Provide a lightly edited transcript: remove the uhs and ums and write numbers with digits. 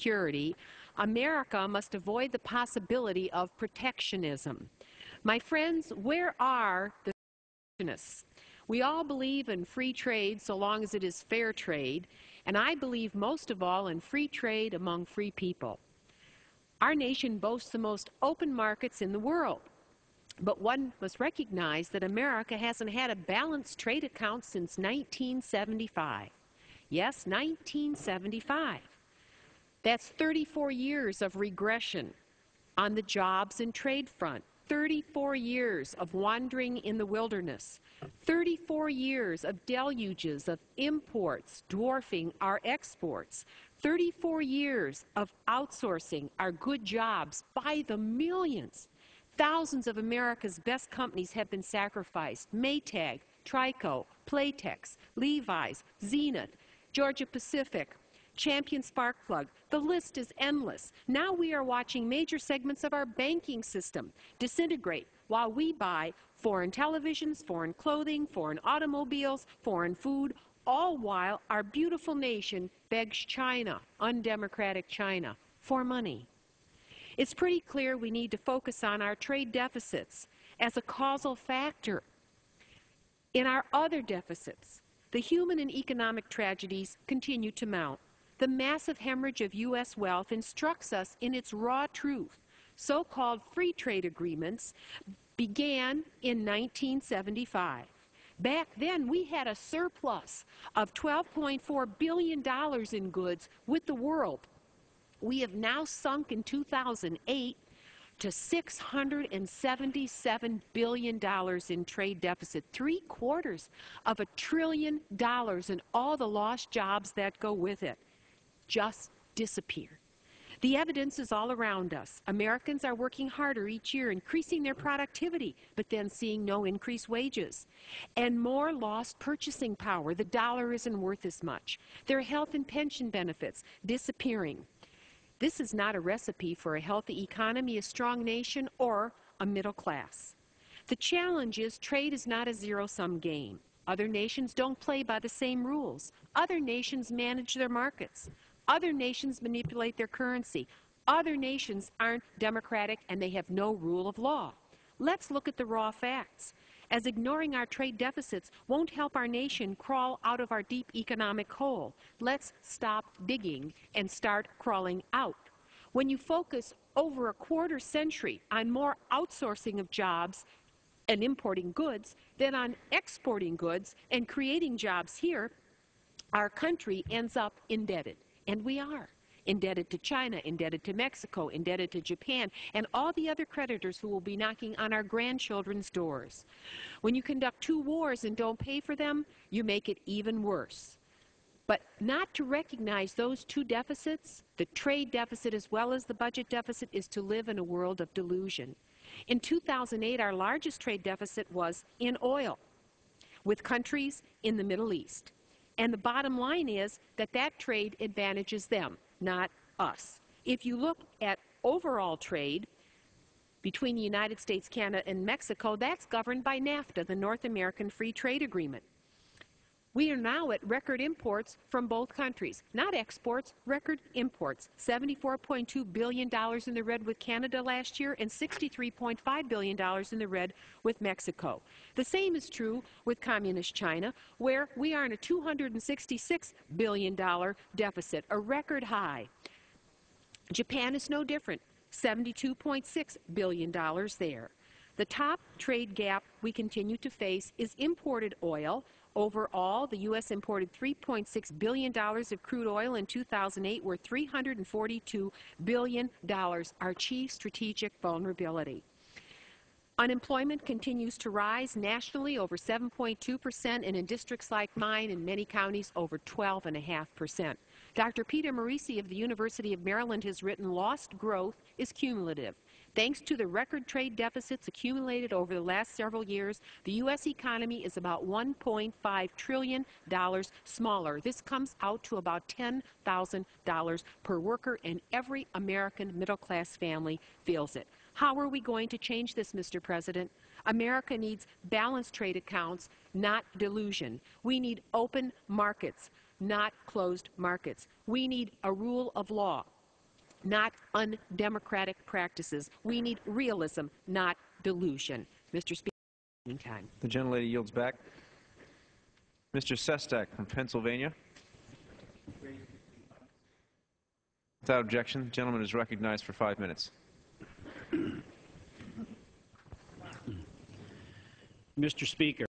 security, America must avoid the possibility of protectionism. My friends, where are the protectionists? We all believe in free trade so long as it is fair trade, and I believe most of all in free trade among free people. Our nation boasts the most open markets in the world. But one must recognize that America hasn't had a balanced trade account since 1975. Yes, 1975. That's 34 years of regression on the jobs and trade front, 34 years of wandering in the wilderness, 34 years of deluges of imports dwarfing our exports, 34 years of outsourcing our good jobs by the millions. Thousands of America's best companies have been sacrificed. Maytag, Trico, Playtex, Levi's, Zenith, Georgia Pacific, Champion Sparkplug. The list is endless. Now we are watching major segments of our banking system disintegrate while we buy foreign televisions, foreign clothing, foreign automobiles, foreign food, all while our beautiful nation begs China, undemocratic China, for money. It's pretty clear we need to focus on our trade deficits as a causal factor. In our other deficits, the human and economic tragedies continue to mount. The massive hemorrhage of U.S. wealth instructs us in its raw truth. So-called free trade agreements began in 1975. Back then, we had a surplus of $12.4 billion in goods with the world. We have now sunk in 2008 to $677 billion in trade deficit, $750 billion, and all the lost jobs that go with it just disappeared. The evidence is all around us. Americans are working harder each year, increasing their productivity, but then seeing no increased wages. And more lost purchasing power. The dollar isn't worth as much. Their health and pension benefits disappearing. This is not a recipe for a healthy economy, a strong nation, or a middle class. The challenge is trade is not a zero-sum game. Other nations don't play by the same rules. Other nations manage their markets. Other nations manipulate their currency. Other nations aren't democratic and they have no rule of law. Let's look at the raw facts, as ignoring our trade deficits won't help our nation crawl out of our deep economic hole. Let's stop digging and start crawling out. When you focus over a quarter century on more outsourcing of jobs and importing goods than on exporting goods and creating jobs here, our country ends up indebted. And we are indebted to China, indebted to Mexico, indebted to Japan, and all the other creditors who will be knocking on our grandchildren's doors. When you conduct 2 wars and don't pay for them, you make it even worse. But not to recognize those 2 deficits, the trade deficit as well as the budget deficit, is to live in a world of delusion. In 2008, our largest trade deficit was in oil with countries in the Middle East. And the bottom line is that that trade advantages them, not us. If you look at overall trade between the United States, Canada, and Mexico, that's governed by NAFTA, the North American Free Trade Agreement. We are now at record imports from both countries. Not exports, record imports. $74.2 billion in the red with Canada last year and $63.5 billion in the red with Mexico. The same is true with Communist China, where we are in a $266 billion deficit, a record high. Japan is no different, $72.6 billion there. The top trade gap we continue to face is imported oil. Overall, the U.S. imported $3.6 billion of crude oil in 2008, worth $342 billion, our chief strategic vulnerability. Unemployment continues to rise nationally, over 7.2%, and in districts like mine, in many counties, over 12.5%. Dr. Peter Morisi of the University of Maryland has written, "Lost growth is cumulative. Thanks to the record trade deficits accumulated over the last several years, the U.S. economy is about $1.5 trillion smaller. This comes out to about $10,000 per worker, and every American middle-class family feels it." How are we going to change this, Mr. President? America needs balanced trade accounts, not delusion. We need open markets, not closed markets. We need a rule of law. not undemocratic practices. We need realism, not delusion. Mr. Speaker, time. The gentlelady yields back. Mr. Sestak from Pennsylvania. Without objection, the gentleman is recognized for 5 minutes. Mr. Speaker,